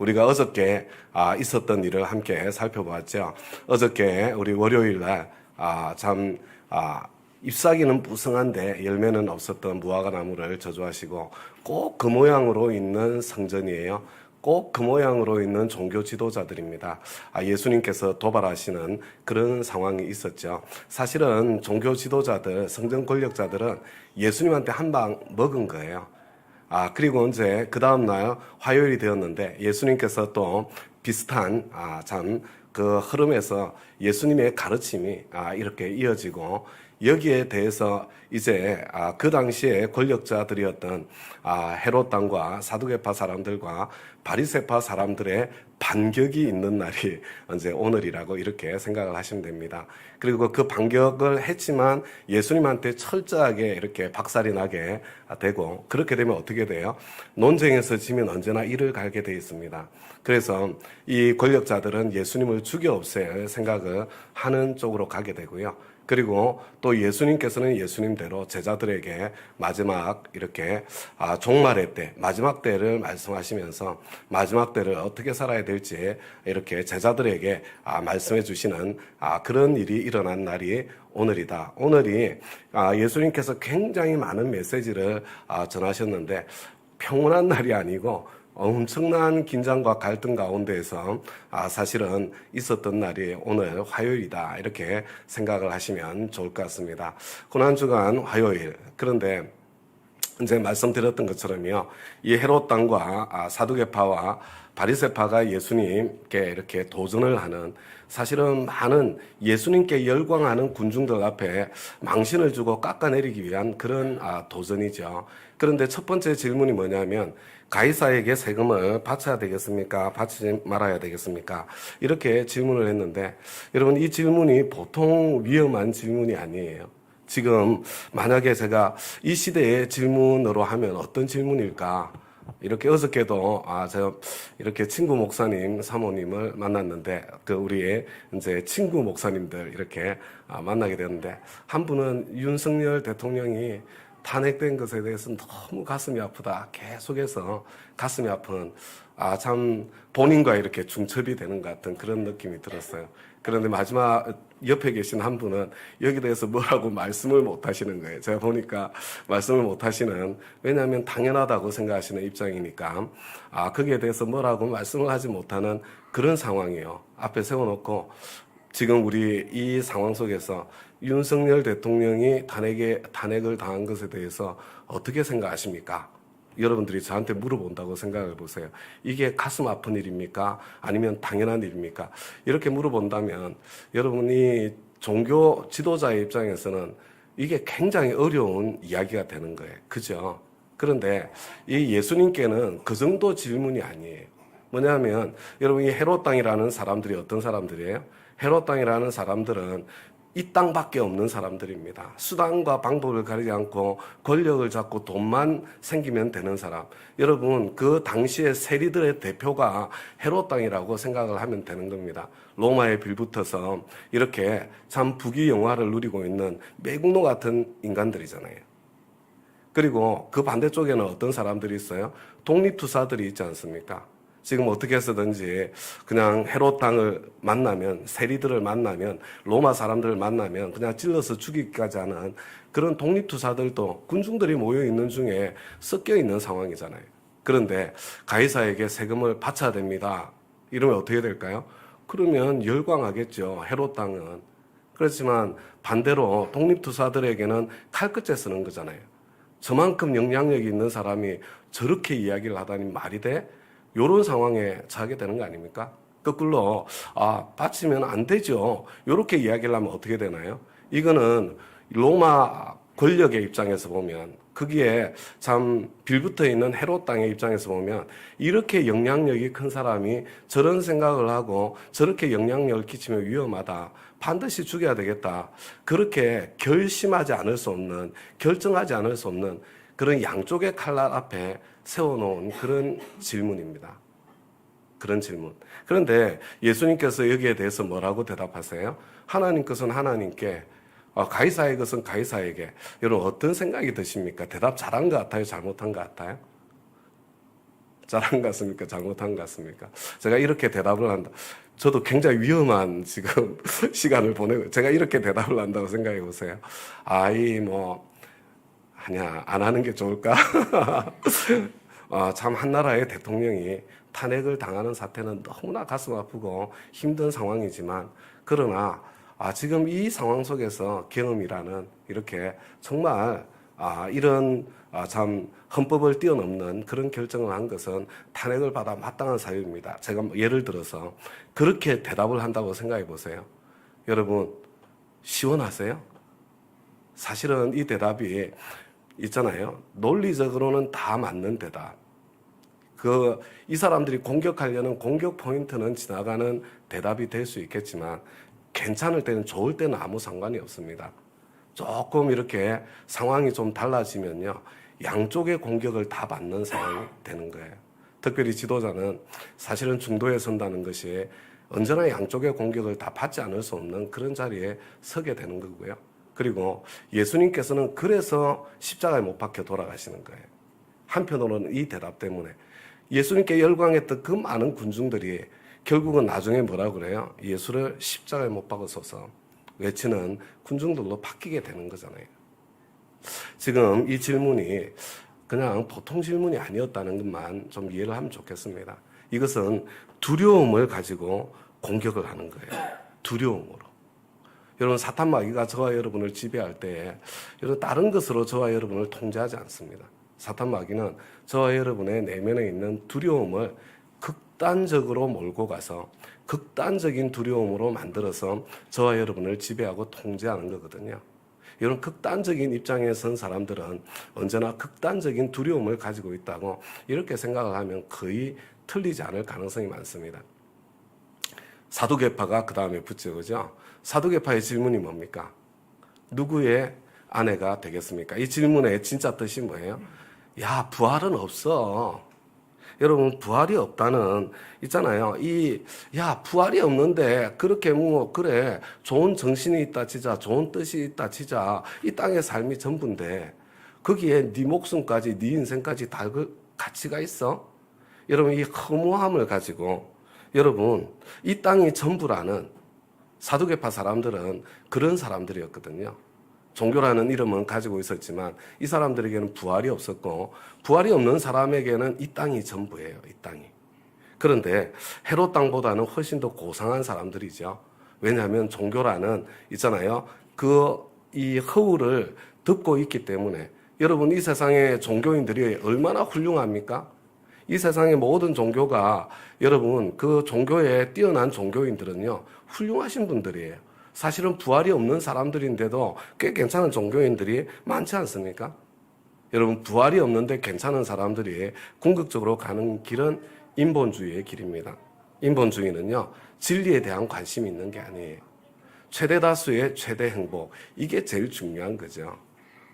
우리가 어저께 있었던 일을 함께 살펴보았죠. 어저께 우리 월요일날 잎사귀는 무성한데 열매는 없었던 무화과 나무를 저주하시고 꼭 그 모양으로 있는 성전이에요. 꼭 그 모양으로 있는 종교 지도자들입니다. 예수님께서 도발하시는 그런 상황이 있었죠. 사실은 종교 지도자들, 성전 권력자들은 예수님한테 한 방 먹은 거예요. 그리고 언제 그 다음날 화요일이 되었는데 예수님께서 또 비슷한 그 흐름에서 예수님의 가르침이 이렇게 이어지고 여기에 대해서 이제 그 당시에 권력자들이었던 헤롯 당과 사두개파 사람들과 바리새파 사람들의 반격이 있는 날이 이제 오늘이라고 이렇게 생각을 하시면 됩니다. 그리고 그 반격을 했지만 예수님한테 철저하게 이렇게 박살이 나게 되고, 그렇게 되면 어떻게 돼요? 논쟁에서 지면 언제나 이를 갈게 돼 있습니다. 그래서 이 권력자들은 예수님을 죽여 없앨 생각을 하는 쪽으로 가게 되고요. 그리고 또 예수님께서는 예수님대로 제자들에게 마지막 이렇게 종말의 때, 마지막 때를 말씀하시면서 마지막 때를 어떻게 살아야 될지 이렇게 제자들에게 말씀해 주시는 그런 일이 일어난 날이 오늘이다. 오늘이 예수님께서 굉장히 많은 메시지를 전하셨는데 평온한 날이 아니고 엄청난 긴장과 갈등 가운데에서 사실은 있었던 날이 오늘 화요일이다, 이렇게 생각을 하시면 좋을 것 같습니다. 고난주간 화요일. 그런데 이제 말씀드렸던 것처럼요, 이 헤롯 당과 사두개파와 바리새파가 예수님께 이렇게 도전을 하는, 사실은 많은 예수님께 열광하는 군중들 앞에 망신을 주고 깎아내리기 위한 그런 도전이죠. 그런데 첫 번째 질문이 뭐냐면, 가이사에게 세금을 바쳐야 되겠습니까? 바치지 말아야 되겠습니까? 이렇게 질문을 했는데, 여러분, 이 질문이 보통 위험한 질문이 아니에요. 지금 만약에 제가 이 시대의 질문으로 하면 어떤 질문일까? 이렇게 어저께도 제가 이렇게 친구 목사님, 사모님을 만났는데, 그 우리의 이제 친구 목사님들 이렇게 만나게 되는데, 한 분은 윤석열 대통령이 탄핵된 것에 대해서 너무 가슴이 아프다, 계속해서 가슴이 아픈, 참 본인과 이렇게 중첩이 되는 것 같은 그런 느낌이 들었어요. 그런데 마지막 옆에 계신 한 분은 여기에 대해서 뭐라고 말씀을 못 하시는 거예요. 제가 보니까 말씀을 못 하시는, 왜냐하면 당연하다고 생각하시는 입장이니까 거기에 대해서 뭐라고 말씀을 하지 못하는 그런 상황이에요. 앞에 세워놓고 지금 우리 이 상황 속에서 윤석열 대통령이 탄핵을 당한 것에 대해서 어떻게 생각하십니까? 여러분들이 저한테 물어본다고 생각해 보세요. 이게 가슴 아픈 일입니까? 아니면 당연한 일입니까? 이렇게 물어본다면 여러분이 종교 지도자의 입장에서는 이게 굉장히 어려운 이야기가 되는 거예요. 그죠? 그런데 이 예수님께는 그 정도 질문이 아니에요. 뭐냐면 여러분, 이 헤롯 당이라는 사람들이 어떤 사람들이에요? 헤롯 당이라는 사람들은 이 땅밖에 없는 사람들입니다. 수단과 방법을 가리지 않고 권력을 잡고 돈만 생기면 되는 사람. 여러분, 그 당시의 세리들의 대표가 헤롯 당이라고 생각을 하면 되는 겁니다. 로마에 빌붙어서 이렇게 참 부귀영화를 누리고 있는 매국노 같은 인간들이잖아요. 그리고 그 반대쪽에는 어떤 사람들이 있어요? 독립투사들이 있지 않습니까? 지금 어떻게 해서든지 그냥 헤롯 당을 만나면, 세리들을 만나면, 로마 사람들을 만나면 그냥 찔러서 죽이기까지 하는 그런 독립투사들도 군중들이 모여있는 중에 섞여 있는 상황이잖아요. 그런데 가이사에게 세금을 바쳐야 됩니다. 이러면 어떻게 될까요? 그러면 열광하겠죠, 헤롯 당은. 그렇지만 반대로 독립투사들에게는 칼끝에 쓰는 거잖아요. 저만큼 영향력이 있는 사람이 저렇게 이야기를 하다니 말이 돼? 이런 상황에 처하게 되는 거 아닙니까? 거꾸로 바치면 안 되죠, 이렇게 이야기를 하면 어떻게 되나요? 이거는 로마 권력의 입장에서 보면, 거기에 참 빌붙어 있는 헤롯 당의 입장에서 보면, 이렇게 영향력이 큰 사람이 저런 생각을 하고 저렇게 영향력을 끼치면 위험하다, 반드시 죽여야 되겠다, 그렇게 결심하지 않을 수 없는, 결정하지 않을 수 없는 그런 양쪽의 칼날 앞에 세워놓은 그런 질문입니다. 그런 질문. 그런데 예수님께서 여기에 대해서 뭐라고 대답하세요? 하나님 것은 하나님께, 가이사의 것은 가이사에게. 여러분, 어떤 생각이 드십니까? 대답 잘한 것 같아요? 잘못한 것 같아요? 잘한 것 같습니까? 잘못한 것 같습니까? 제가 이렇게 대답을 한다. 저도 굉장히 위험한 지금 시간을 보내고, 제가 이렇게 대답을 한다고 생각해 보세요. 아니야, 안 하는 게 좋을까? 참, 한 나라의 대통령이 탄핵을 당하는 사태는 너무나 가슴 아프고 힘든 상황이지만, 그러나, 지금 이 상황 속에서 경험이라는 이렇게 정말, 이런, 참, 헌법을 뛰어넘는 그런 결정을 한 것은 탄핵을 받아 마땅한 사유입니다. 제가 예를 들어서 그렇게 대답을 한다고 생각해 보세요. 여러분, 시원하세요? 사실은 이 대답이 있잖아요. 논리적으로는 다 맞는 대답. 이 사람들이 공격하려는 공격 포인트는 지나가는 대답이 될 수 있겠지만, 괜찮을 때는, 좋을 때는 아무 상관이 없습니다. 조금 이렇게 상황이 좀 달라지면요, 양쪽의 공격을 다 받는 상황이 되는 거예요. 특별히 지도자는 사실은 중도에 선다는 것이 언제나 양쪽의 공격을 다 받지 않을 수 없는 그런 자리에 서게 되는 거고요. 그리고 예수님께서는 그래서 십자가에 못 박혀 돌아가시는 거예요. 한편으로는 이 대답 때문에 예수님께 열광했던 그 많은 군중들이 결국은 나중에 뭐라 그래요? 예수를 십자가에 못 박으소서 외치는 군중들로 바뀌게 되는 거잖아요. 지금 이 질문이 그냥 보통 질문이 아니었다는 것만 좀 이해를 하면 좋겠습니다. 이것은 두려움을 가지고 공격을 하는 거예요. 두려움으로. 여러분, 사탄 마귀가 저와 여러분을 지배할 때 여러분 다른 것으로 저와 여러분을 통제하지 않습니다. 사탄 마귀는 저와 여러분의 내면에 있는 두려움을 극단적으로 몰고 가서 극단적인 두려움으로 만들어서 저와 여러분을 지배하고 통제하는 거거든요. 이런 극단적인 입장에 선 사람들은 언제나 극단적인 두려움을 가지고 있다고 이렇게 생각을 하면 거의 틀리지 않을 가능성이 많습니다. 사두개파가 그 다음에 붙죠, 그죠? 사두개파의 질문이 뭡니까? 누구의 아내가 되겠습니까? 이 질문의 진짜 뜻이 뭐예요? 야, 부활은 없어. 여러분, 부활이 없다는, 있잖아요. 부활이 없는데, 그렇게 그래. 좋은 정신이 있다 치자. 좋은 뜻이 있다 치자. 이 땅의 삶이 전부인데, 거기에 네 목숨까지, 네 인생까지 다 그 가치가 있어? 여러분, 이 허무함을 가지고, 여러분, 이 땅이 전부라는 사두개파 사람들은 그런 사람들이었거든요. 종교라는 이름은 가지고 있었지만 이 사람들에게는 부활이 없었고 부활이 없는 사람에게는 이 땅이 전부예요. 이 땅이. 그런데 헤롯 땅보다는 훨씬 더 고상한 사람들이죠. 왜냐하면 종교라는 있잖아요. 이 허울을 덮고 있기 때문에 여러분 이 세상의 종교인들이 얼마나 훌륭합니까? 이 세상의 모든 종교가 여러분 그 종교에 뛰어난 종교인들은요 훌륭하신 분들이에요. 사실은 부활이 없는 사람들인데도 꽤 괜찮은 종교인들이 많지 않습니까? 여러분 부활이 없는데 괜찮은 사람들이 궁극적으로 가는 길은 인본주의의 길입니다. 인본주의는요 진리에 대한 관심이 있는 게 아니에요. 최대 다수의 최대 행복, 이게 제일 중요한 거죠.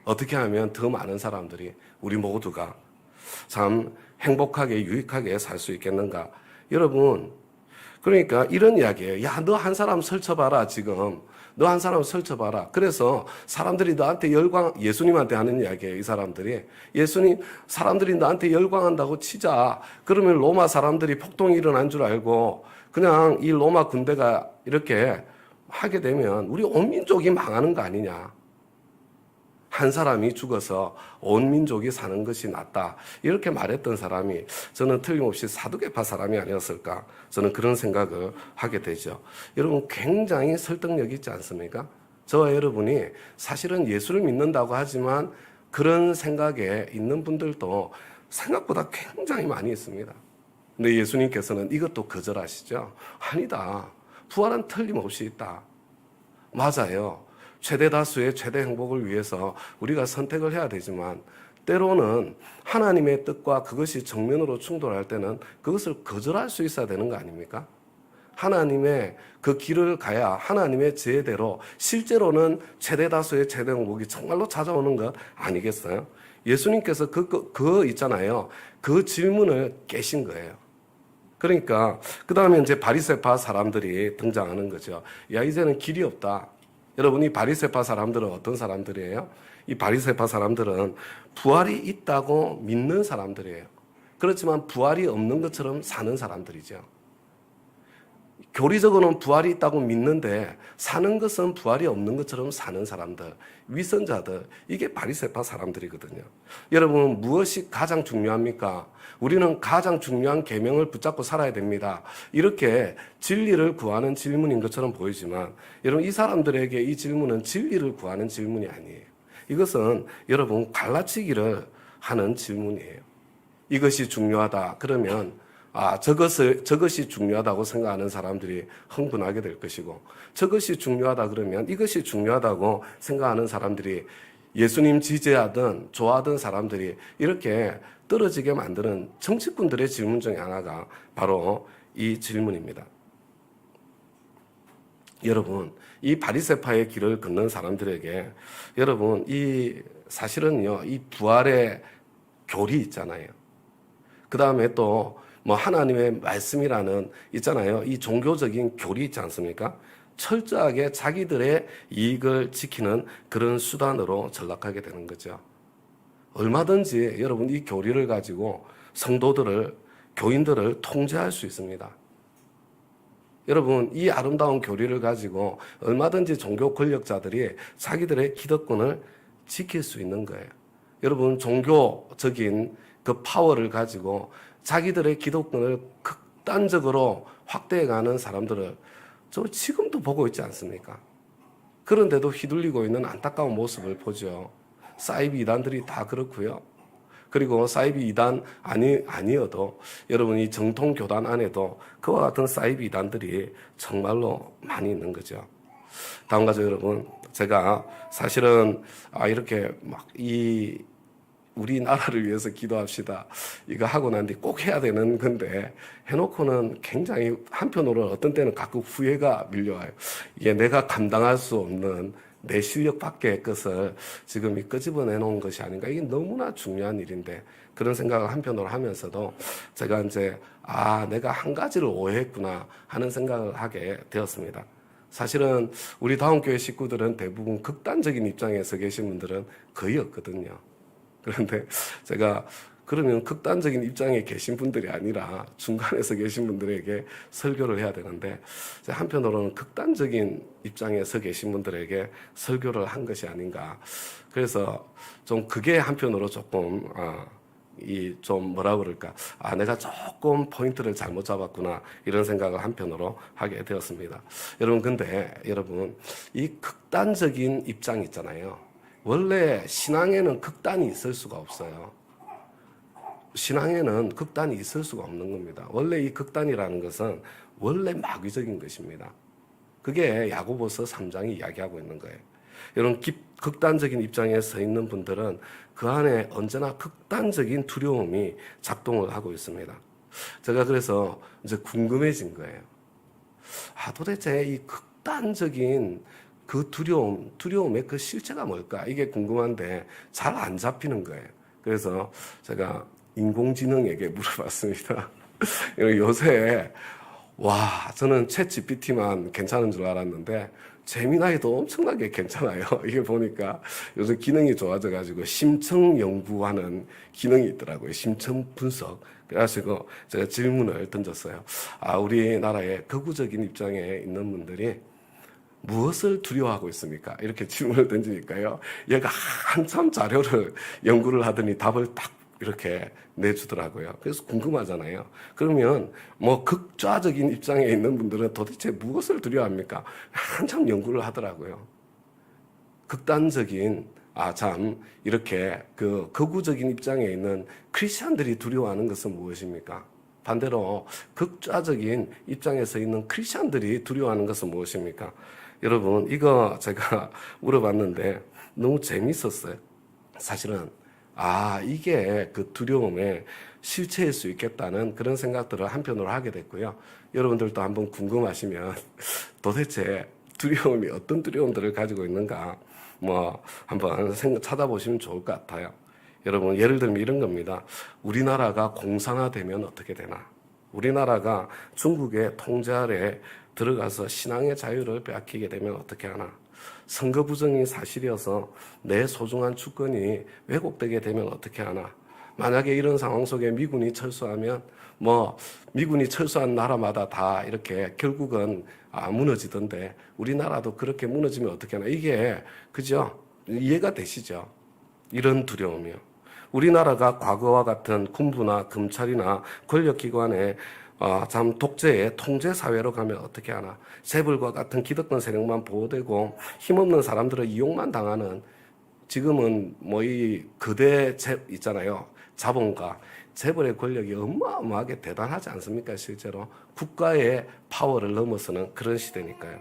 어떻게 하면 더 많은 사람들이 우리 모두가 참 행복하게 유익하게 살 수 있겠는가. 여러분 그러니까 이런 이야기예요. 야, 너 한 사람 설쳐봐라 지금. 너 한 사람 설쳐봐라. 그래서 사람들이 너한테 예수님한테 하는 이야기예요. 이 사람들이. 사람들이 너한테 열광한다고 치자. 그러면 로마 사람들이 폭동이 일어난 줄 알고 그냥 이 로마 군대가 이렇게 하게 되면 우리 온 민족이 망하는 거 아니냐. 한 사람이 죽어서 온 민족이 사는 것이 낫다. 이렇게 말했던 사람이 저는 틀림없이 사두개파 사람이 아니었을까. 저는 그런 생각을 하게 되죠. 여러분 굉장히 설득력 있지 않습니까? 저와 여러분이 사실은 예수를 믿는다고 하지만 그런 생각에 있는 분들도 생각보다 굉장히 많이 있습니다. 근데 예수님께서는 이것도 거절하시죠. 아니다. 부활은 틀림없이 있다. 맞아요. 최대 다수의 최대 행복을 위해서 우리가 선택을 해야 되지만 때로는 하나님의 뜻과 그것이 정면으로 충돌할 때는 그것을 거절할 수 있어야 되는 거 아닙니까? 하나님의 그 길을 가야 하나님의 지혜대로 실제로는 최대 다수의 최대 행복이 정말로 찾아오는 것 아니겠어요? 예수님께서 있잖아요. 그 질문을 깨신 거예요. 그러니까 그 다음에 이제 바리새파 사람들이 등장하는 거죠. 야, 이제는 길이 없다. 여러분 이 바리새파 사람들은 어떤 사람들이에요? 이 바리새파 사람들은 부활이 있다고 믿는 사람들이에요. 그렇지만 부활이 없는 것처럼 사는 사람들이죠. 교리적으로는 부활이 있다고 믿는데 사는 것은 부활이 없는 것처럼 사는 사람들, 위선자들, 이게 바리새파 사람들이거든요. 여러분, 무엇이 가장 중요합니까? 우리는 가장 중요한 계명을 붙잡고 살아야 됩니다. 이렇게 진리를 구하는 질문인 것처럼 보이지만 여러분, 이 사람들에게 이 질문은 진리를 구하는 질문이 아니에요. 이것은 여러분 갈라치기를 하는 질문이에요. 이것이 중요하다 그러면 저것이 중요하다고 생각하는 사람들이 흥분하게 될 것이고, 저것이 중요하다 그러면 이것이 중요하다고 생각하는 사람들이, 예수님 지지하던 좋아하던 사람들이 이렇게 떨어지게 만드는 정치꾼들의 질문 중에 하나가 바로 이 질문입니다. 여러분, 이 바리새파의 길을 걷는 사람들에게 여러분, 사실은요, 이 부활의 교리 있잖아요. 그 다음에 또 하나님의 말씀이라는 있잖아요. 이 종교적인 교리 있지 않습니까? 철저하게 자기들의 이익을 지키는 그런 수단으로 전락하게 되는 거죠. 얼마든지 여러분 이 교리를 가지고 성도들을, 교인들을 통제할 수 있습니다. 여러분, 이 아름다운 교리를 가지고 얼마든지 종교 권력자들이 자기들의 기득권을 지킬 수 있는 거예요. 여러분, 종교적인 그 파워를 가지고 자기들의 기득권을 극단적으로 확대해가는 사람들을 저 지금도 보고 있지 않습니까? 그런데도 휘둘리고 있는 안타까운 모습을 보죠. 사이비 이단들이 다 그렇고요. 그리고 사이비 이단 아니어도 여러분 이 정통 교단 안에도 그와 같은 사이비 이단들이 정말로 많이 있는 거죠. 다음 가죠, 여러분. 제가 사실은 이렇게 우리나라를 위해서 기도합시다. 이거 하고 난 뒤 꼭 해야 되는 건데 해놓고는 굉장히 한편으로는 어떤 때는 가끔 후회가 밀려와요. 이게 내가 감당할 수 없는 내 실력 밖의 것을 지금 끄집어내 놓은 것이 아닌가. 이게 너무나 중요한 일인데 그런 생각을 한편으로 하면서도 제가 이제 내가 한 가지를 오해했구나 하는 생각을 하게 되었습니다. 사실은 우리 다운교회 식구들은 대부분 극단적인 입장에 서 계신 분들은 거의 없거든요. 그런데 제가 그러면 극단적인 입장에 계신 분들이 아니라 중간에서 계신 분들에게 설교를 해야 되는데 한편으로는 극단적인 입장에 서 계신 분들에게 설교를 한 것이 아닌가. 그래서 좀 그게 한편으로 조금 좀 뭐라 그럴까, 내가 조금 포인트를 잘못 잡았구나 이런 생각을 한편으로 하게 되었습니다. 여러분, 근데 여러분 이 극단적인 입장 있잖아요. 원래 신앙에는 극단이 있을 수가 없어요. 신앙에는 극단이 있을 수가 없는 겁니다. 원래 이 극단이라는 것은 원래 마귀적인 것입니다. 그게 야고보서 3장이 이야기하고 있는 거예요. 이런 극단적인 입장에 서 있는 분들은 그 안에 언제나 극단적인 두려움이 작동을 하고 있습니다. 제가 그래서 이제 궁금해진 거예요. 도대체 이 극단적인 그 두려움의 그 실체가 뭘까? 이게 궁금한데 잘 안 잡히는 거예요. 그래서 제가 인공지능에게 물어봤습니다. 요새 저는 챗 GPT만 괜찮은 줄 알았는데 제미나이도 엄청나게 괜찮아요. 이게 보니까 요즘 기능이 좋아져가지고 심층 연구하는 기능이 있더라고요. 심층 분석. 그래가지고 제가 질문을 던졌어요. 우리나라의 극우적인 입장에 있는 분들이 무엇을 두려워하고 있습니까? 이렇게 질문을 던지니까요. 얘가 한참 자료를 연구를 하더니 답을 딱 이렇게 내주더라고요. 그래서 궁금하잖아요. 그러면 극좌적인 입장에 있는 분들은 도대체 무엇을 두려워합니까? 한참 연구를 하더라고요. 극단적인 이렇게 그 극우적인 입장에 있는 크리스찬들이 두려워하는 것은 무엇입니까? 반대로 극좌적인 입장에서 있는 크리스찬들이 두려워하는 것은 무엇입니까? 여러분, 이거 제가 물어봤는데 너무 재밌었어요. 사실은 이게 그 두려움의 실체일 수 있겠다는 그런 생각들을 한편으로 하게 됐고요. 여러분들도 한번 궁금하시면 도대체 두려움이 어떤 두려움들을 가지고 있는가 한번 찾아보시면 좋을 것 같아요. 여러분, 예를 들면 이런 겁니다. 우리나라가 공산화되면 어떻게 되나? 우리나라가 중국의 통제 아래 들어가서 신앙의 자유를 빼앗기게 되면 어떻게 하나? 선거 부정이 사실이어서 내 소중한 주권이 왜곡되게 되면 어떻게 하나? 만약에 이런 상황 속에 미군이 철수하면 미군이 철수한 나라마다 다 이렇게 결국은 무너지던데 우리나라도 그렇게 무너지면 어떻게 하나? 이게 그죠? 이해가 되시죠? 이런 두려움이요. 우리나라가 과거와 같은 군부나 검찰이나 권력기관의 참 독재의 통제 사회로 가면 어떻게 하나? 재벌과 같은 기득권 세력만 보호되고 힘없는 사람들은 이용만 당하는 지금은 이 거대 있잖아요. 자본가, 재벌의 권력이 어마어마하게 대단하지 않습니까? 실제로 국가의 파워를 넘어서는 그런 시대니까요.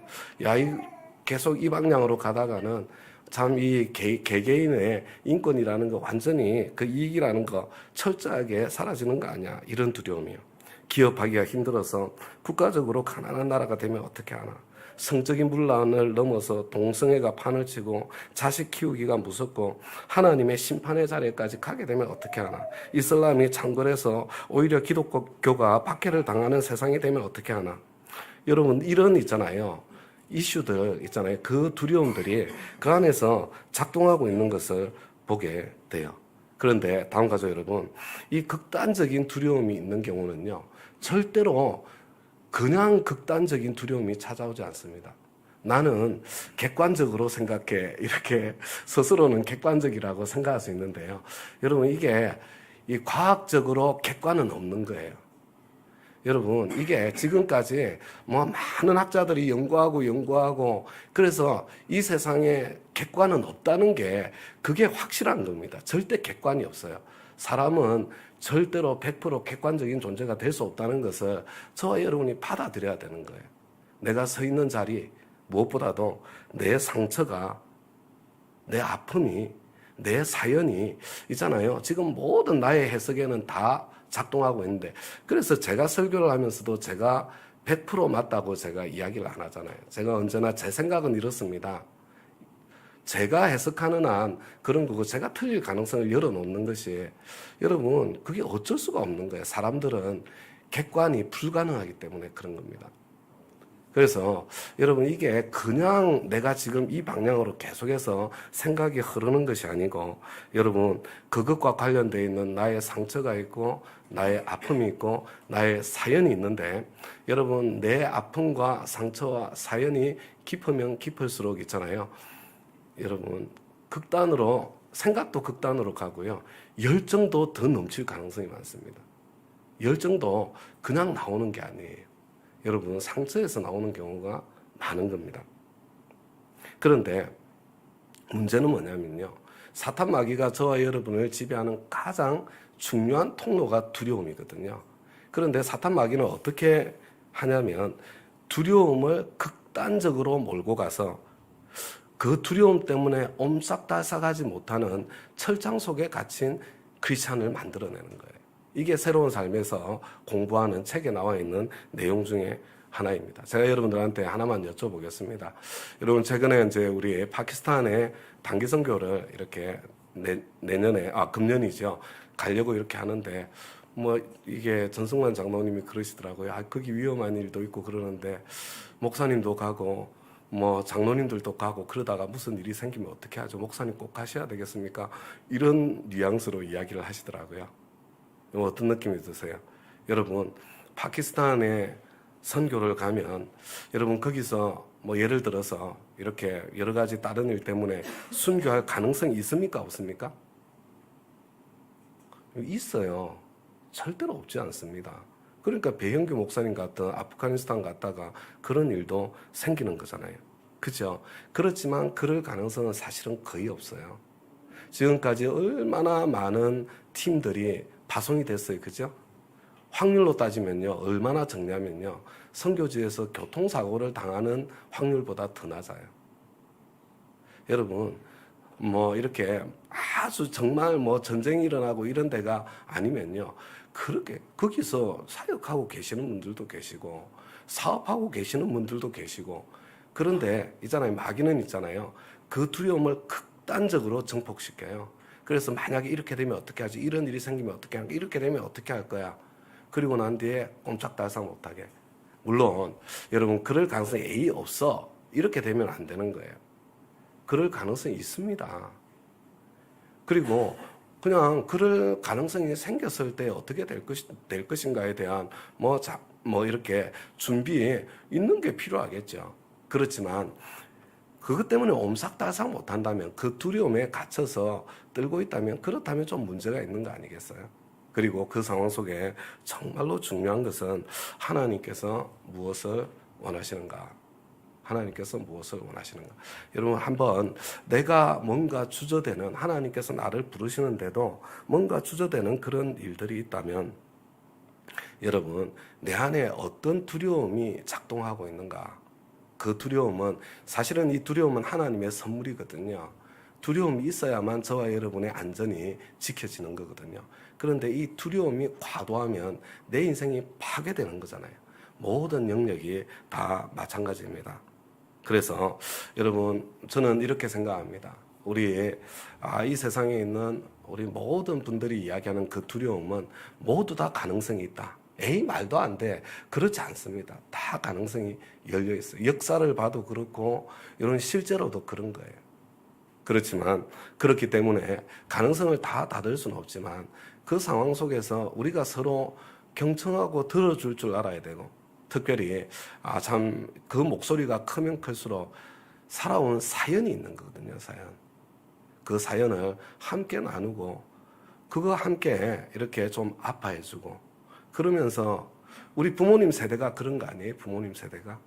계속 이 방향으로 가다가는 참 이 개개인의 인권이라는 거 완전히 그 이익이라는 거 철저하게 사라지는 거 아니야. 이런 두려움이요. 기업하기가 힘들어서 국가적으로 가난한 나라가 되면 어떻게 하나. 성적인 분란을 넘어서 동성애가 판을 치고 자식 키우기가 무섭고 하나님의 심판의 자리까지 가게 되면 어떻게 하나. 이슬람이 창궐해서 오히려 기독교가 박해를 당하는 세상이 되면 어떻게 하나. 여러분 이런 있잖아요. 이슈들 있잖아요. 그 두려움들이 그 안에서 작동하고 있는 것을 보게 돼요. 그런데 다음 가죠 여러분. 이 극단적인 두려움이 있는 경우는요. 절대로 그냥 극단적인 두려움이 찾아오지 않습니다. 나는 객관적으로 생각해. 이렇게 스스로는 객관적이라고 생각할 수 있는데요. 여러분 이게 이 과학적으로 객관은 없는 거예요. 여러분 이게 지금까지 많은 학자들이 연구하고 그래서 이 세상에 객관은 없다는 게 그게 확실한 겁니다. 절대 객관이 없어요. 사람은 절대로 100% 객관적인 존재가 될 수 없다는 것을 저와 여러분이 받아들여야 되는 거예요. 내가 서 있는 자리 무엇보다도 내 상처가 내 아픔이 내 사연이 있잖아요. 지금 모든 나의 해석에는 다 작동하고 있는데 그래서 제가 설교를 하면서도 제가 100% 맞다고 제가 이야기를 안 하잖아요. 제가 언제나 제 생각은 이렇습니다. 제가 해석하는 한 그런 거고 제가 틀릴 가능성을 열어놓는 것이 여러분 그게 어쩔 수가 없는 거예요. 사람들은 객관이 불가능하기 때문에 그런 겁니다. 그래서 여러분 이게 그냥 내가 지금 이 방향으로 계속해서 생각이 흐르는 것이 아니고 여러분 그것과 관련되어 있는 나의 상처가 있고 나의 아픔이 있고 나의 사연이 있는데 여러분 내 아픔과 상처와 사연이 깊으면 깊을수록 있잖아요. 여러분 극단으로 생각도 극단으로 가고요. 열정도 더 넘칠 가능성이 많습니다. 열정도 그냥 나오는 게 아니에요. 여러분 상처에서 나오는 경우가 많은 겁니다. 그런데 문제는 뭐냐면요. 사탄 마귀가 저와 여러분을 지배하는 가장 중요한 통로가 두려움이거든요. 그런데 사탄 마귀는 어떻게 하냐면 두려움을 극단적으로 몰고 가서 그 두려움 때문에 옴싹달싹하지 못하는 철장 속에 갇힌 크리스찬을 만들어내는 거예요. 이게 새로운 삶에서 공부하는 책에 나와 있는 내용 중에 하나입니다. 제가 여러분들한테 하나만 여쭤보겠습니다. 여러분 최근에 이제 우리 파키스탄에 단기 선교를 이렇게 내년에 금년이죠. 가려고 이렇게 하는데 이게 전승만 장로님이 그러시더라고요. 거기 위험한 일도 있고 그러는데 목사님도 가고 장로님들도 가고 그러다가 무슨 일이 생기면 어떻게 하죠? 목사님 꼭 가셔야 되겠습니까? 이런 뉘앙스로 이야기를 하시더라고요. 어떤 느낌이 드세요? 여러분 파키스탄에 선교를 가면 여러분 거기서 예를 들어서 이렇게 여러 가지 다른 일 때문에 순교할 가능성이 있습니까? 없습니까? 있어요. 절대로 없지 않습니다. 그러니까 배형규 목사님 같은 아프가니스탄 갔다가 그런 일도 생기는 거잖아요. 그죠? 그렇지만 그럴 가능성은 사실은 거의 없어요. 지금까지 얼마나 많은 팀들이 파송이 됐어요. 그죠? 확률로 따지면요. 얼마나 적냐면요. 선교지에서 교통사고를 당하는 확률보다 더 낮아요. 여러분, 이렇게 아주 정말 전쟁이 일어나고 이런 데가 아니면요. 그렇게 거기서 사역하고 계시는 분들도 계시고 사업하고 계시는 분들도 계시고 그런데 있잖아요. 마귀는 있잖아요. 그 두려움을 극단적으로 증폭시켜요. 그래서 만약에 이렇게 되면 어떻게 하지? 이런 일이 생기면 어떻게 하지? 이렇게 되면 어떻게 할 거야? 그리고 난 뒤에 꼼짝달싹 못하게. 물론 여러분 그럴 가능성이 에이 없어. 이렇게 되면 안 되는 거예요. 그럴 가능성이 있습니다. 그리고 그냥 그럴 가능성이 생겼을 때 어떻게 될 것인가에 대한 이렇게 준비 있는 게 필요하겠죠. 그렇지만 그것 때문에 옴삭달싹 못한다면, 그 두려움에 갇혀서 떨고 있다면, 그렇다면 좀 문제가 있는 거 아니겠어요? 그리고 그 상황 속에 정말로 중요한 것은 하나님께서 무엇을 원하시는가? 하나님께서 무엇을 원하시는가? 여러분, 한번 내가 뭔가 주저되는, 하나님께서 나를 부르시는데도 뭔가 주저되는 그런 일들이 있다면, 여러분, 내 안에 어떤 두려움이 작동하고 있는가? 그 두려움은, 사실은 이 두려움은 하나님의 선물이거든요. 두려움이 있어야만 저와 여러분의 안전이 지켜지는 거거든요. 그런데 이 두려움이 과도하면 내 인생이 파괴되는 거잖아요. 모든 영역이 다 마찬가지입니다. 그래서 여러분, 저는 이렇게 생각합니다. 이 세상에 있는 우리 모든 분들이 이야기하는 그 두려움은 모두 다 가능성이 있다. 에이, 말도 안 돼. 그렇지 않습니다. 다 가능성이 열려 있어요. 역사를 봐도 그렇고, 이런 실제로도 그런 거예요. 그렇지만, 그렇기 때문에 가능성을 다 닫을 수는 없지만, 그 상황 속에서 우리가 서로 경청하고 들어줄 줄 알아야 되고, 특별히, 참, 그 목소리가 크면 클수록 살아온 사연이 있는 거거든요, 사연. 그 사연을 함께 나누고, 그거 함께 이렇게 좀 아파해주고, 그러면서 우리 부모님 세대가 그런 거 아니에요? 부모님 세대가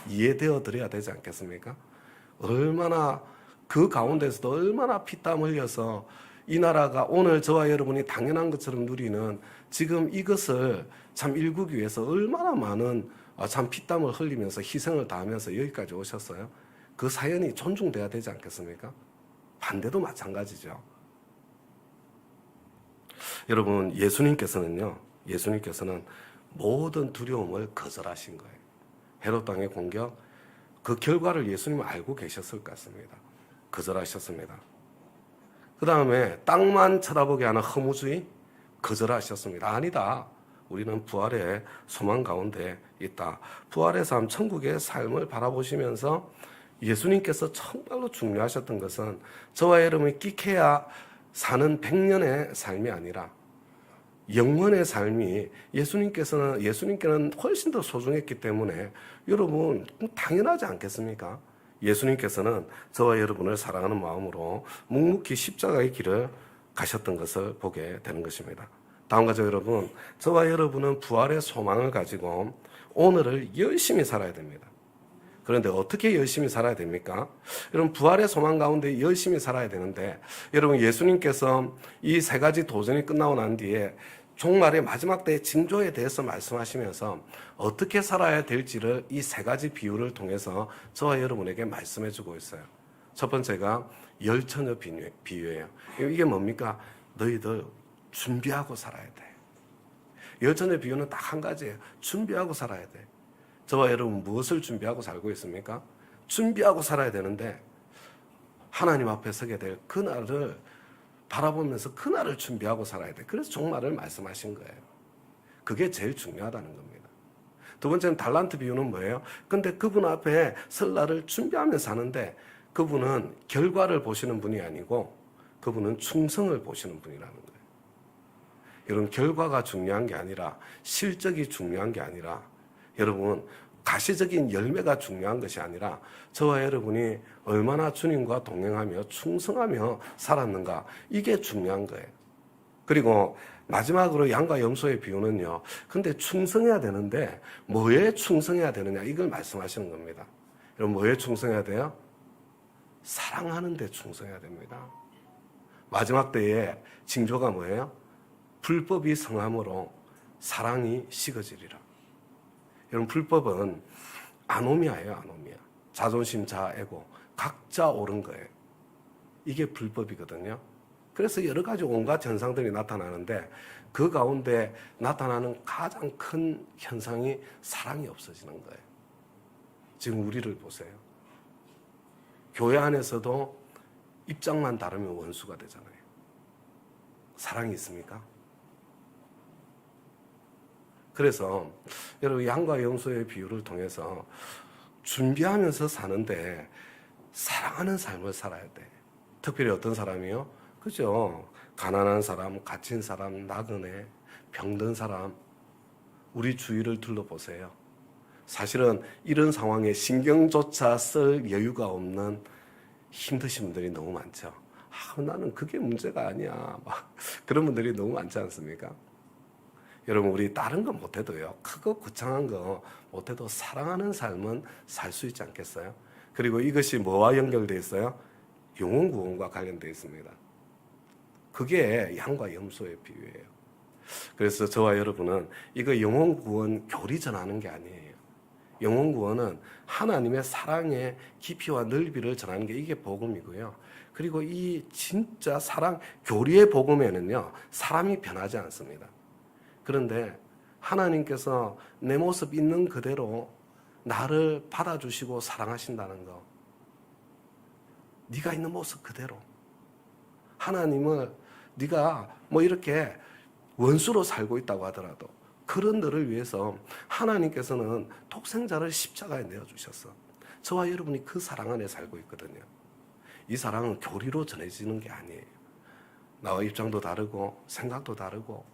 이해되어 드려야 되지 않겠습니까? 얼마나 그 가운데서도 얼마나 피땀 흘려서 이 나라가 오늘 저와 여러분이 당연한 것처럼 누리는 지금 이것을 참 일구기 위해서 얼마나 많은 참 피땀을 흘리면서 희생을 다하면서 여기까지 오셨어요. 그 사연이 존중돼야 되지 않겠습니까? 반대도 마찬가지죠. 여러분, 예수님께서는 모든 두려움을 거절하신 거예요. 헤롯 왕의 공격, 그 결과를 예수님은 알고 계셨을 것 같습니다. 거절하셨습니다. 그 다음에 땅만 쳐다보게 하는 허무주의, 거절하셨습니다. 아니다. 우리는 부활의 소망 가운데 있다. 부활의 삶, 천국의 삶을 바라보시면서 예수님께서 정말로 중요하셨던 것은 저와 여러분이 끼케야 사는 100년의 삶이 아니라 영원의 삶이 예수님께는 훨씬 더 소중했기 때문에 여러분 당연하지 않겠습니까? 예수님께서는 저와 여러분을 사랑하는 마음으로 묵묵히 십자가의 길을 가셨던 것을 보게 되는 것입니다. 다음 가족 여러분, 저와 여러분은 부활의 소망을 가지고 오늘을 열심히 살아야 됩니다. 그런데 어떻게 열심히 살아야 됩니까? 여러분, 부활의 소망 가운데 열심히 살아야 되는데, 여러분, 예수님께서 이 세 가지 도전이 끝나고 난 뒤에 종말의 마지막 때의 징조에 대해서 말씀하시면서 어떻게 살아야 될지를 이 세 가지 비유를 통해서 저와 여러분에게 말씀해 주고 있어요. 첫 번째가 열처녀 비유예요. 이게 뭡니까? 너희들 준비하고 살아야 돼. 열처녀 비유는 딱 한 가지예요. 준비하고 살아야 돼. 저와 여러분 무엇을 준비하고 살고 있습니까? 준비하고 살아야 되는데 하나님 앞에 서게 될 그날을 바라보면서 그날을 준비하고 살아야 돼. 그래서 종말을 말씀하신 거예요. 그게 제일 중요하다는 겁니다. 두 번째는 달란트 비유는 뭐예요? 근데 그분 앞에 설 날을 준비하면서 사는데 그분은 결과를 보시는 분이 아니고 그분은 충성을 보시는 분이라는 거예요. 여러분, 결과가 중요한 게 아니라 실적이 중요한 게 아니라 여러분, 가시적인 열매가 중요한 것이 아니라 저와 여러분이 얼마나 주님과 동행하며 충성하며 살았는가, 이게 중요한 거예요. 그리고 마지막으로 양과 염소의 비유는요, 근데 충성해야 되는데 뭐에 충성해야 되느냐, 이걸 말씀하시는 겁니다. 여러분, 뭐에 충성해야 돼요? 사랑하는 데 충성해야 됩니다. 마지막 때에 징조가 뭐예요? 불법이 성함으로 사랑이 식어지리라. 여러분, 불법은 아노미아예요, 아노미아. 자존심, 자아, 에고, 각자 옳은 거예요. 이게 불법이거든요. 그래서 여러 가지 온갖 현상들이 나타나는데 그 가운데 나타나는 가장 큰 현상이 사랑이 없어지는 거예요. 지금 우리를 보세요. 교회 안에서도 입장만 다르면 원수가 되잖아요. 사랑이 있습니까? 그래서 여러분, 양과 염소의 비유를 통해서 준비하면서 사는데 사랑하는 삶을 살아야 돼. 특별히 어떤 사람이요? 그죠? 가난한 사람, 갇힌 사람, 나그네, 병든 사람, 우리 주위를 둘러보세요. 사실은 이런 상황에 신경조차 쓸 여유가 없는 힘드신 분들이 너무 많죠. 나는 그게 문제가 아니야. 막 그런 분들이 너무 많지 않습니까? 여러분, 우리 다른 건 못해도요, 크고 거창한 거 못해도 사랑하는 삶은 살 수 있지 않겠어요? 그리고 이것이 뭐와 연결되어 있어요? 영혼 구원과 관련되어 있습니다. 그게 양과 염소의 비유예요. 그래서 저와 여러분은 이거 영혼 구원 교리 전하는 게 아니에요. 영혼 구원은 하나님의 사랑의 깊이와 넓이를 전하는 게 이게 복음이고요. 그리고 이 진짜 사랑 교리의 복음에는요, 사람이 변하지 않습니다. 그런데 하나님께서 내 모습 있는 그대로 나를 받아주시고 사랑하신다는 거, 네가 있는 모습 그대로 하나님을, 네가 뭐 이렇게 원수로 살고 있다고 하더라도 그런 너를 위해서 하나님께서는 독생자를 십자가에 내어주셨어. 저와 여러분이 그 사랑 안에 살고 있거든요. 이 사랑은 교리로 전해지는 게 아니에요. 나와 입장도 다르고 생각도 다르고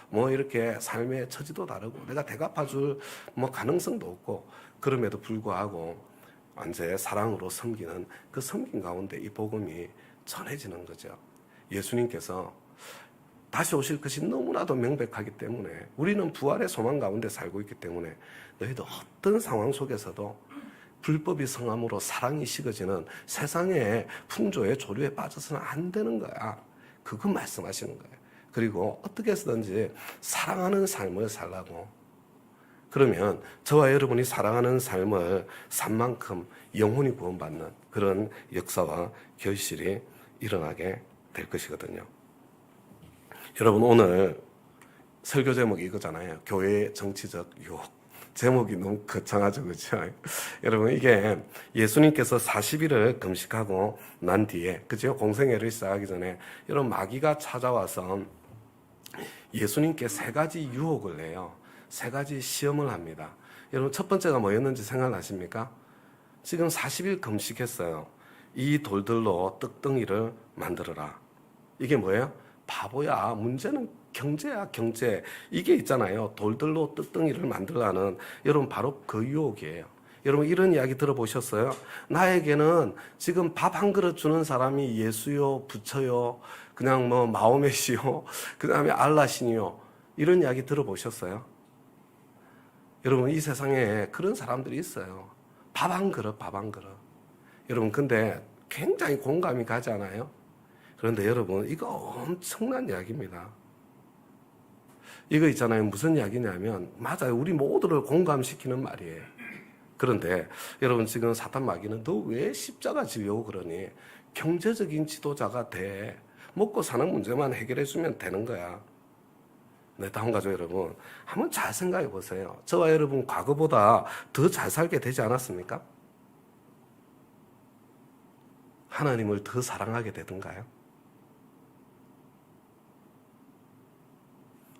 뭐 이렇게 삶의 처지도 다르고 내가 대갚아줄 뭐 가능성도 없고, 그럼에도 불구하고 언제 사랑으로 섬기는 그 섬김 가운데 이 복음이 전해지는 거죠. 예수님께서 다시 오실 것이 너무나도 명백하기 때문에, 우리는 부활의 소망 가운데 살고 있기 때문에 너희도 어떤 상황 속에서도 불법이 성함으로 사랑이 식어지는 세상의 풍조의 조류에 빠져서는 안 되는 거야. 그거 말씀하시는 거예요. 그리고 어떻게 해서든지 사랑하는 삶을 살라고. 그러면 저와 여러분이 사랑하는 삶을 산 만큼 영혼이 구원받는 그런 역사와 결실이 일어나게 될 것이거든요. 여러분, 오늘 설교 제목이 이거잖아요. 교회의 정치적 유혹. 제목이 너무 거창하죠, 그렇죠? 여러분, 이게 예수님께서 40일을 금식하고 난 뒤에, 그죠? 공생애를 시작하기 전에 여러분, 마귀가 찾아와서 예수님께 세 가지 유혹을 내요. 세 가지 시험을 합니다. 여러분, 첫 번째가 뭐였는지 생각나십니까? 지금 40일 금식했어요. 이 돌들로 떡덩이를 만들어라. 이게 뭐예요? 바보야. 문제는 경제야, 경제. 이게 있잖아요. 돌들로 떡덩이를 만들라는, 여러분, 바로 그 유혹이에요. 여러분, 이런 이야기 들어보셨어요? 나에게는 지금 밥 한 그릇 주는 사람이 예수요, 부처요, 그냥 뭐 마호메시요, 그 다음에 알라신이요. 이런 이야기 들어보셨어요? 여러분, 이 세상에 그런 사람들이 있어요. 밥 한 그릇, 밥 한 그릇. 여러분, 근데 굉장히 공감이 가지 않아요? 그런데 여러분, 이거 엄청난 이야기입니다. 이거 있잖아요. 무슨 이야기냐면, 맞아요. 우리 모두를 공감시키는 말이에요. 그런데 여러분, 지금 사탄 마귀는 너 왜 십자가 지려고 그러니? 경제적인 지도자가 돼. 먹고 사는 문제만 해결해주면 되는 거야. 네, 다음 가족 여러분, 한번 잘 생각해 보세요. 저와 여러분 과거보다 더 잘 살게 되지 않았습니까? 하나님을 더 사랑하게 되던가요?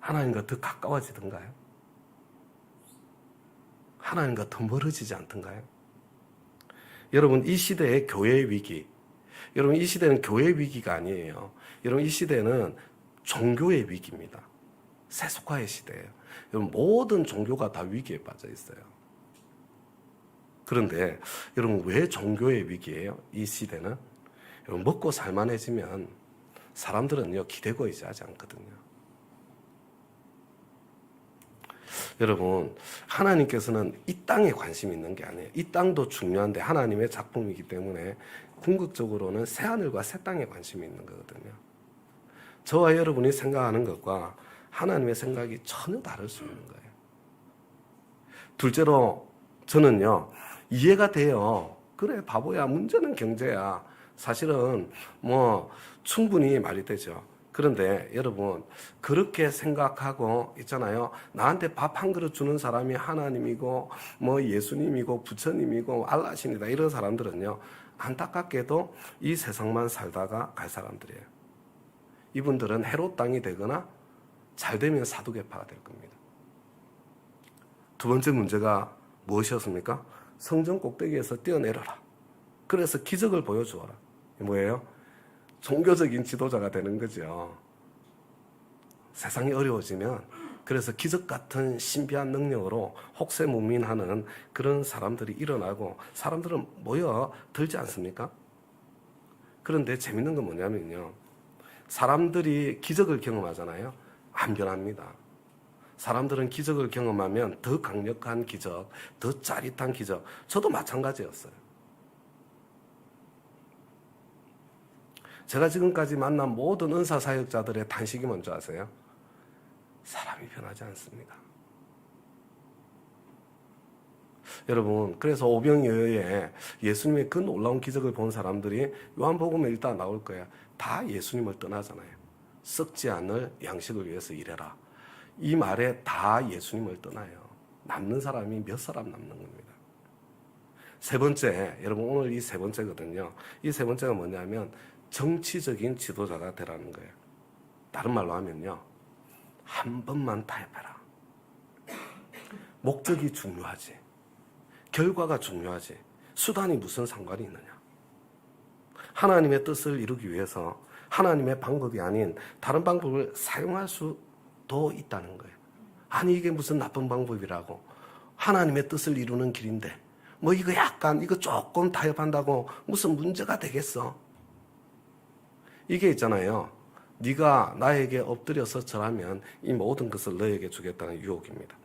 하나님과 더 가까워지던가요? 하나님과 더 멀어지지 않던가요? 여러분, 이 시대의 교회의 위기, 여러분, 이 시대는 교회의 위기가 아니에요. 여러분, 이 시대는 종교의 위기입니다. 세속화의 시대예요. 여러분, 모든 종교가 다 위기에 빠져 있어요. 그런데 여러분, 왜 종교의 위기예요? 이 시대는? 여러분, 먹고 살만해지면 사람들은요, 기대고 의지하지 않거든요. 여러분, 하나님께서는 이 땅에 관심이 있는 게 아니에요. 이 땅도 중요한데 하나님의 작품이기 때문에 궁극적으로는 새하늘과 새 땅에 관심이 있는 거거든요. 저와 여러분이 생각하는 것과 하나님의 생각이 전혀 다를 수 있는 거예요. 둘째로, 저는요, 이해가 돼요. 그래, 바보야. 문제는 경제야. 사실은 뭐 충분히 말이 되죠. 그런데 여러분, 그렇게 생각하고 있잖아요. 나한테 밥 한 그릇 주는 사람이 하나님이고 뭐 예수님이고 부처님이고 알라신이다, 이런 사람들은요, 안타깝게도 이 세상만 살다가 갈 사람들이에요. 이분들은 헤롯 땅이 되거나 잘 되면 사두개파가 될 겁니다. 두 번째 문제가 무엇이었습니까? 성전 꼭대기에서 뛰어내려라. 그래서 기적을 보여주어라. 뭐예요? 종교적인 지도자가 되는 거죠. 세상이 어려워지면 그래서 기적 같은 신비한 능력으로 혹세무민하는 그런 사람들이 일어나고 사람들은 모여 들지 않습니까? 그런데 재밌는 건 뭐냐면요. 사람들이 기적을 경험하잖아요. 안 변합니다. 사람들은 기적을 경험하면 더 강력한 기적, 더 짜릿한 기적. 저도 마찬가지였어요. 제가 지금까지 만난 모든 은사 사역자들의 탄식이 뭔지 아세요? 사람이 변하지 않습니다. 여러분, 그래서 오병이어에 예수님의 그 놀라운 기적을 본 사람들이 요한복음에 일단 나올 거예요. 다 예수님을 떠나잖아요. 썩지 않을 양식을 위해서 일해라. 이 말에 다 예수님을 떠나요. 남는 사람이 몇 사람 남는 겁니다. 세 번째, 여러분 오늘 이 세 번째거든요. 이 세 번째가 뭐냐면 정치적인 지도자가 되라는 거예요. 다른 말로 하면요. 한 번만 타협해라. 목적이 중요하지. 결과가 중요하지. 수단이 무슨 상관이 있느냐. 하나님의 뜻을 이루기 위해서 하나님의 방법이 아닌 다른 방법을 사용할 수도 있다는 거예요. 아니 이게 무슨 나쁜 방법이라고. 하나님의 뜻을 이루는 길인데 뭐 이거 조금 타협한다고 무슨 문제가 되겠어. 이게 있잖아요. 네가 나에게 엎드려서 절하면 이 모든 것을 너에게 주겠다는 유혹입니다.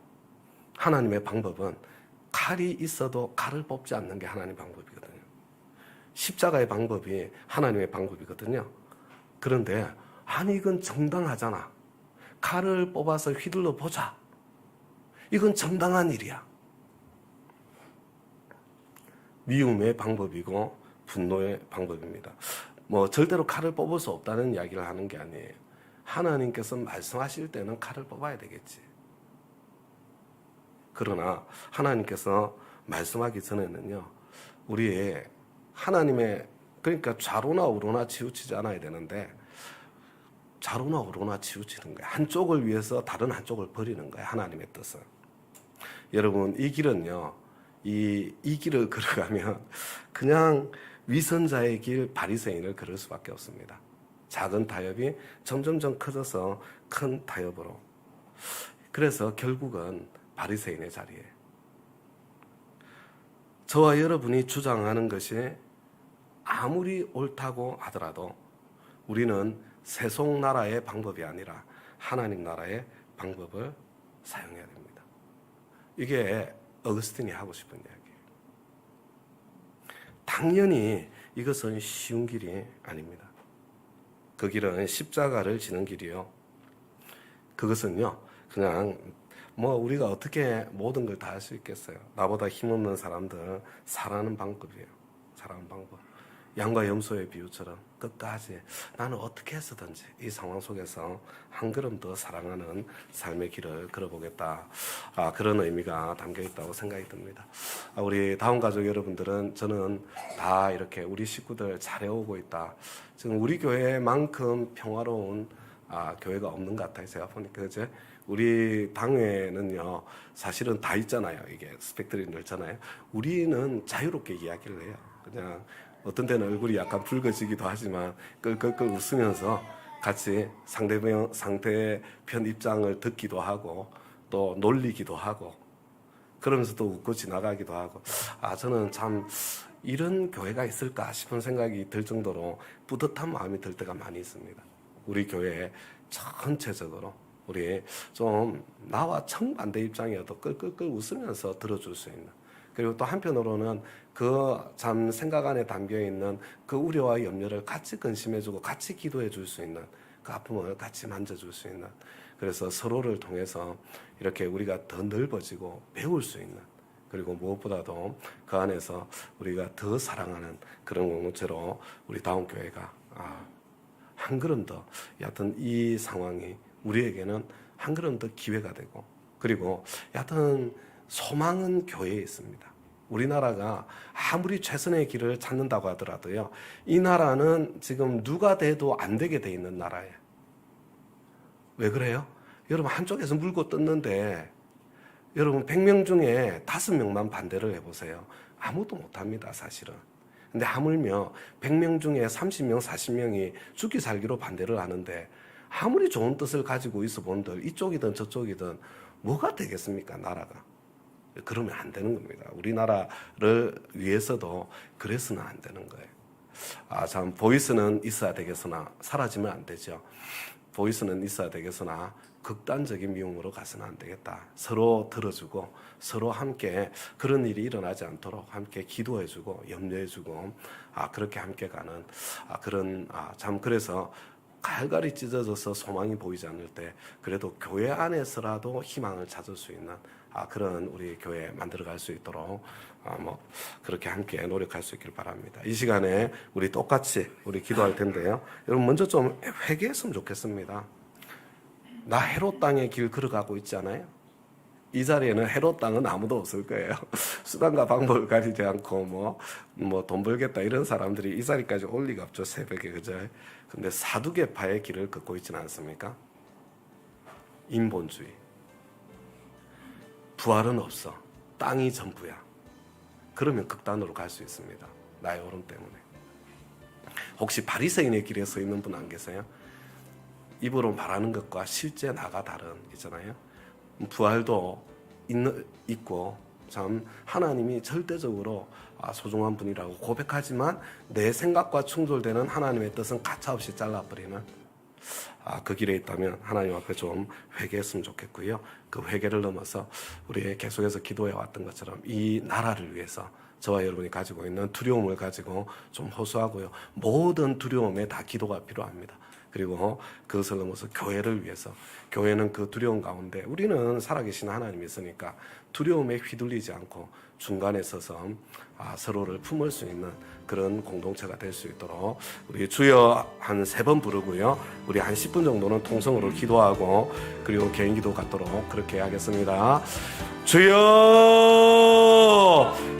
하나님의 방법은 칼이 있어도 칼을 뽑지 않는 게 하나님의 방법이거든요. 십자가의 방법이 하나님의 방법이거든요. 그런데 아니 이건 정당하잖아. 칼을 뽑아서 휘둘러 보자. 이건 정당한 일이야. 미움의 방법이고 분노의 방법입니다. 뭐 절대로 칼을 뽑을 수 없다는 이야기를 하는 게 아니에요. 하나님께서 말씀하실 때는 칼을 뽑아야 되겠지. 그러나 하나님께서 말씀하기 전에는요. 우리의 하나님의 그러니까 좌로나 우로나 치우치지 않아야 되는데 좌로나 우로나 치우치는 거예요. 한쪽을 위해서 다른 한쪽을 버리는 거예요. 하나님의 뜻은. 여러분 이 길은요. 이 길을 걸어가면 그냥 위선자의 길 바리새인을 걸을 수밖에 없습니다. 작은 타협이 점점점 커져서 큰 타협으로. 그래서 결국은 바리새인의 자리에 저와 여러분이 주장하는 것이 아무리 옳다고 하더라도 우리는 세속 나라의 방법이 아니라 하나님 나라의 방법을 사용해야 됩니다. 이게 어거스틴이 하고 싶은 이야기예요. 당연히 이것은 쉬운 길이 아닙니다. 그 길은 십자가를 지는 길이요. 그것은요, 그냥 뭐 우리가 어떻게 모든 걸 다 할 수 있겠어요. 나보다 힘없는 사람들 사랑하는 방법이에요. 사랑하는 방법. 양과 염소의 비유처럼 끝까지 나는 어떻게 해서든지 이 상황 속에서 한 걸음 더 사랑하는 삶의 길을 걸어보겠다. 그런 의미가 담겨 있다고 생각이 듭니다. 우리 다운 가족 여러분들은 저는 다 이렇게 우리 식구들 잘해오고 있다. 지금 우리 교회만큼 평화로운 교회가 없는 것 같아요. 제가 보니까 그죠? 우리 당회는요 사실은 다 있잖아요. 이게 스펙들이 넓잖아요. 우리는 자유롭게 이야기를 해요. 그냥 어떤 때는 얼굴이 약간 붉어지기도 하지만 끌끌끌 웃으면서 같이 상대편 입장을 듣기도 하고 또 놀리기도 하고 그러면서 또 웃고 지나가기도 하고 저는 참 이런 교회가 있을까 싶은 생각이 들 정도로 뿌듯한 마음이 들 때가 많이 있습니다. 우리 교회 전체적으로 우리 좀 나와 정반대 입장이어도 끌끌끌 웃으면서 들어줄 수 있는 그리고 또 한편으로는 그 참 생각 안에 담겨 있는 그 우려와 염려를 같이 근심해주고 같이 기도해 줄 수 있는 그 아픔을 같이 만져줄 수 있는 그래서 서로를 통해서 이렇게 우리가 더 넓어지고 배울 수 있는 그리고 무엇보다도 그 안에서 우리가 더 사랑하는 그런 공동체로 우리 다운 교회가 한 걸음 더 여하튼 이 상황이 우리에게는 한 걸음 더 기회가 되고 그리고 여하튼 소망은 교회에 있습니다. 우리나라가 아무리 최선의 길을 찾는다고 하더라도요. 이 나라는 지금 누가 돼도 안 되게 돼 있는 나라예요. 왜 그래요? 여러분 한쪽에서 물고 뜯는데 여러분 100명 중에 5명만 반대를 해보세요. 아무도 못합니다. 사실은. 근데 하물며 100명 중에 30명, 40명이 죽기 살기로 반대를 하는데 아무리 좋은 뜻을 가지고 있어 본들 이쪽이든 저쪽이든 뭐가 되겠습니까? 나라가. 그러면 안 되는 겁니다. 우리나라를 위해서도 그래서는 안 되는 거예요. 참 보이스는 있어야 되겠으나 사라지면 안 되죠. 보이스는 있어야 되겠으나 극단적인 미움으로 가서는 안 되겠다. 서로 들어주고 서로 함께 그런 일이 일어나지 않도록 함께 기도해주고 염려해주고 그렇게 함께 가는 그런 참 그래서 갈갈이 찢어져서 소망이 보이지 않을 때 그래도 교회 안에서라도 희망을 찾을 수 있는 그런 우리 교회 만들어갈 수 있도록 그렇게 함께 노력할 수 있길 바랍니다. 이 시간에 우리 똑같이 우리 기도할 텐데요. 여러분 먼저 좀 회개했으면 좋겠습니다. 나 헤롯 땅의 길 걸어가고 있지 않아요? 이 자리에는 헤롯 땅은 아무도 없을 거예요. 수단과 방법을 가리지 않고 돈 벌겠다 이런 사람들이 이 자리까지 올 리가 없죠. 새벽에 그죠? 근데 사두개파의 길을 걷고 있지는 않습니까? 인본주의. 부활은 없어. 땅이 전부야. 그러면 극단으로 갈 수 있습니다. 나의 오름 때문에. 혹시 바리새인의 길에 서 있는 분 안 계세요? 입으로 말하는 것과 실제 나가 다른 있잖아요. 부활도 있고 참 하나님이 절대적으로 소중한 분이라고 고백하지만 내 생각과 충돌되는 하나님의 뜻은 가차없이 잘라버리는 그 길에 있다면 하나님 앞에 좀 회개했으면 좋겠고요. 그 회개를 넘어서 우리 계속해서 기도해 왔던 것처럼 이 나라를 위해서 저와 여러분이 가지고 있는 두려움을 가지고 좀 호소하고요. 모든 두려움에 다 기도가 필요합니다. 그리고 그것을 넘어서 교회를 위해서 교회는 그 두려움 가운데 우리는 살아계신 하나님이 있으니까 두려움에 휘둘리지 않고 중간에 서서 서로를 품을 수 있는 그런 공동체가 될 수 있도록 우리 주여 한 3번 부르고요. 우리 한 10분 정도는 통성으로 기도하고 그리고 개인 기도 갖도록 그렇게 하겠습니다. 주여